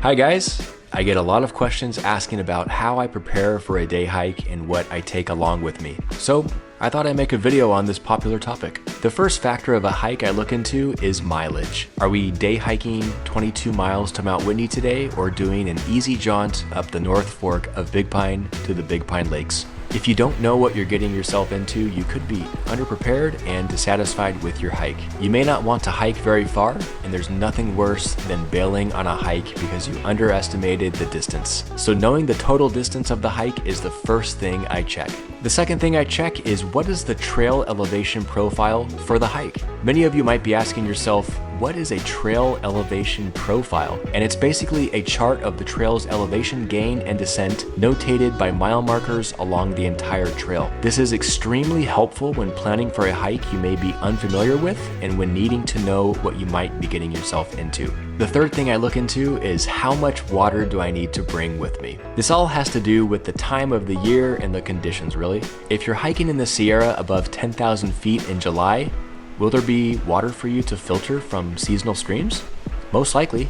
Hi guys! I get a lot of questions asking about how I prepare for a day hike and what I take along with me. So I thought I'd make a video on this popular topic. The first factor of a hike I look into is mileage. Are we day hiking 22 miles to Mount Whitney today, or doing an easy jaunt up the North Fork of Big Pine to the Big Pine Lakes? If you don't know what you're getting yourself into, you could be underprepared and dissatisfied with your hike. You may not want to hike very far, and there's nothing worse than bailing on a hike because you underestimated the distance. So knowing the total distance of the hike is the first thing I check. The second thing I check is, what is the trail elevation profile for the hike? Many of you might be asking yourself, what is a trail elevation profile? And it's basically a chart of the trail's elevation gain and descent notated by mile markers along the entire trail. This is extremely helpful when planning for a hike you may be unfamiliar with and when needing to know what you might be getting yourself into. The third thing I look into is, how much water do I need to bring with me? This all has to do with the time of the year and the conditions, really. If you're hiking in the Sierra above 10,000 feet in July, will there be water for you to filter from seasonal streams? Most likely.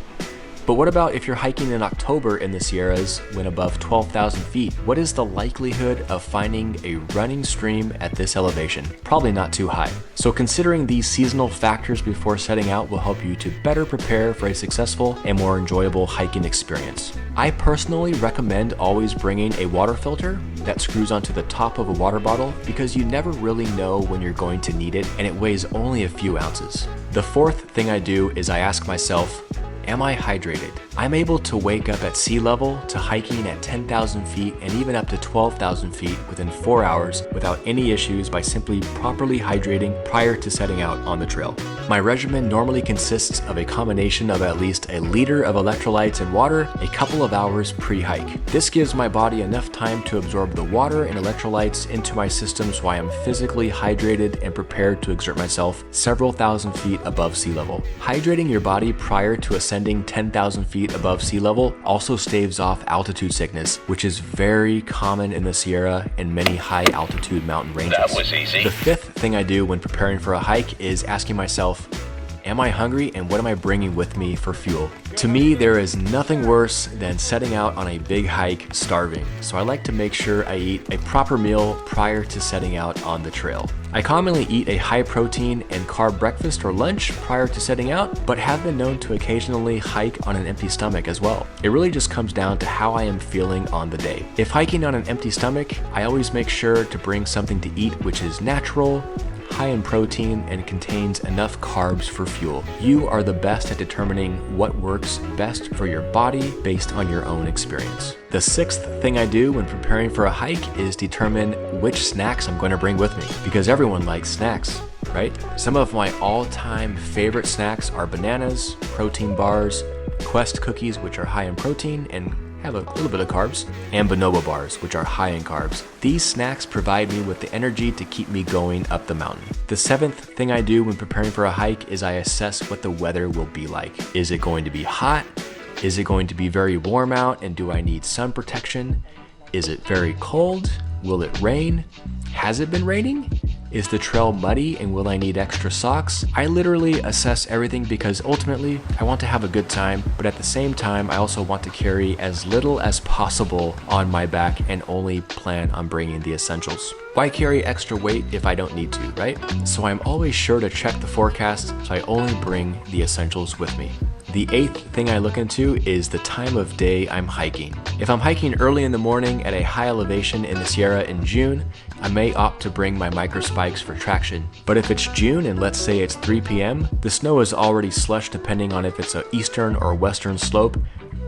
But what about if you're hiking in October in the Sierras when above 12,000 feet? What is the likelihood of finding a running stream at this elevation? Probably not too high. So considering these seasonal factors before setting out will help you to better prepare for a successful and more enjoyable hiking experience. I personally recommend always bringing a water filter that screws onto the top of a water bottle, because you never really know when you're going to need it, and it weighs only a few ounces. The fourth thing I do is I ask myself, am I hydrated? I'm able to wake up at sea level to hiking at 10,000 feet and even up to 12,000 feet within 4 hours without any issues by simply properly hydrating prior to setting out on the trail. My regimen normally consists of a combination of at least a liter of electrolytes and water a couple of hours pre-hike. This gives my body enough time to absorb the water and electrolytes into my system so I am physically hydrated and prepared to exert myself several thousand feet above sea level. Hydrating your body prior to ascending 10,000 feet above sea level also staves off altitude sickness, which is very common in the Sierra and many high altitude mountain ranges. That was easy. The fifth thing I do when preparing for a hike is asking myself, am I hungry and what am I bringing with me for fuel? To me, there is nothing worse than setting out on a big hike starving, so I like to make sure I eat a proper meal prior to setting out on the trail. I commonly eat a high protein and carb breakfast or lunch prior to setting out, but have been known to occasionally hike on an empty stomach as well. It really just comes down to how I am feeling on the day. If hiking on an empty stomach, I always make sure to bring something to eat which is natural, high in protein, and contains enough carbs for fuel. You are the best at determining what works best for your body based on your own experience. The sixth thing I do when preparing for a hike is determine which snacks I'm going to bring with me, because everyone likes snacks, right? Some of my all-time favorite snacks are bananas, protein bars, Quest cookies, which are high in protein and have a little bit of carbs, and bonobo bars, which are high in carbs. These snacks provide me with the energy to keep me going up the mountain. The seventh thing I do when preparing for a hike is I assess what the weather will be like. Is it going to be hot? Is it going to be very warm out, and do I need sun protection? Is it very cold? Will it rain? Has it been raining? Is the trail muddy and will I need extra socks? I literally assess everything because ultimately I want to have a good time, but at the same time I also want to carry as little as possible on my back and only plan on bringing the essentials. Why carry extra weight if I don't need to, right? So I'm always sure to check the forecast, so I only bring the essentials with me. The eighth thing I look into is the time of day I'm hiking. If I'm hiking early in the morning at a high elevation in the Sierra in June, I may opt to bring my micro spikes for traction. But if it's June and let's say it's 3 p.m., the snow is already slush depending on if it's an eastern or western slope,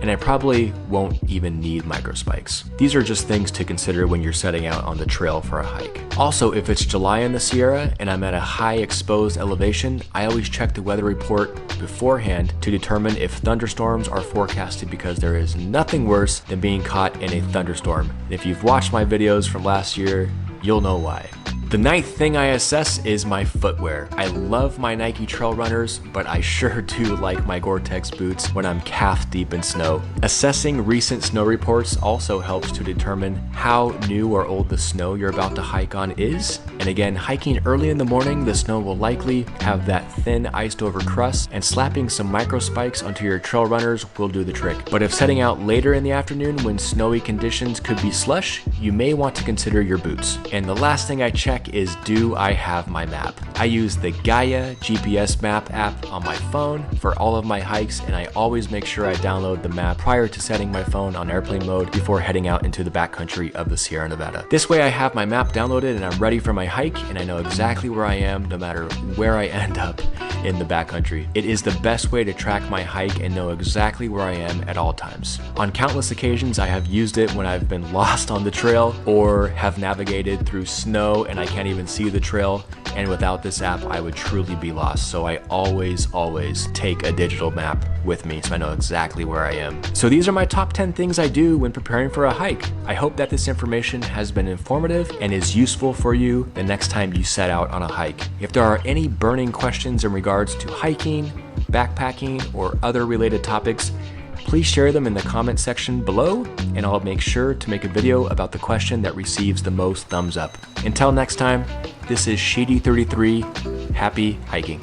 and I probably won't even need micro spikes. These are just things to consider when you're setting out on the trail for a hike. Also, if it's July in the Sierra and I'm at a high exposed elevation, I always check the weather report beforehand to determine if thunderstorms are forecasted, because there is nothing worse than being caught in a thunderstorm. If you've watched my videos from last year, you'll know why. The ninth thing I assess is my footwear. I love my Nike trail runners, but I sure do like my Gore-Tex boots when I'm calf deep in snow. Assessing recent snow reports also helps to determine how new or old the snow you're about to hike on is. And again, hiking early in the morning, the snow will likely have that thin iced over crust, and slapping some micro spikes onto your trail runners will do the trick. But if setting out later in the afternoon when snowy conditions could be slush, you may want to consider your boots. And the last thing I check is, do I have my map? I use the Gaia GPS map app on my phone for all of my hikes, and I always make sure I download the map prior to setting my phone on airplane mode before heading out into the backcountry of the Sierra Nevada. This way I have my map downloaded and I'm ready for my hike, and I know exactly where I am no matter where I end up in the backcountry. It is the best way to track my hike and know exactly where I am at all times. On countless occasions I have used it when I've been lost on the trail or have navigated through snow and I can't even see the trail, and without this app I would truly be lost. So I always take a digital map with me so I know exactly where I am. So these are my top 10 things I do when preparing for a hike. I hope that this information has been informative and is useful for you the next time you set out on a hike. If there are any burning questions in regards to hiking, backpacking, or other related topics, please share them in the comment section below, and I'll make sure to make a video about the question that receives the most thumbs up. Until next time, this is Sheedy33. Happy hiking.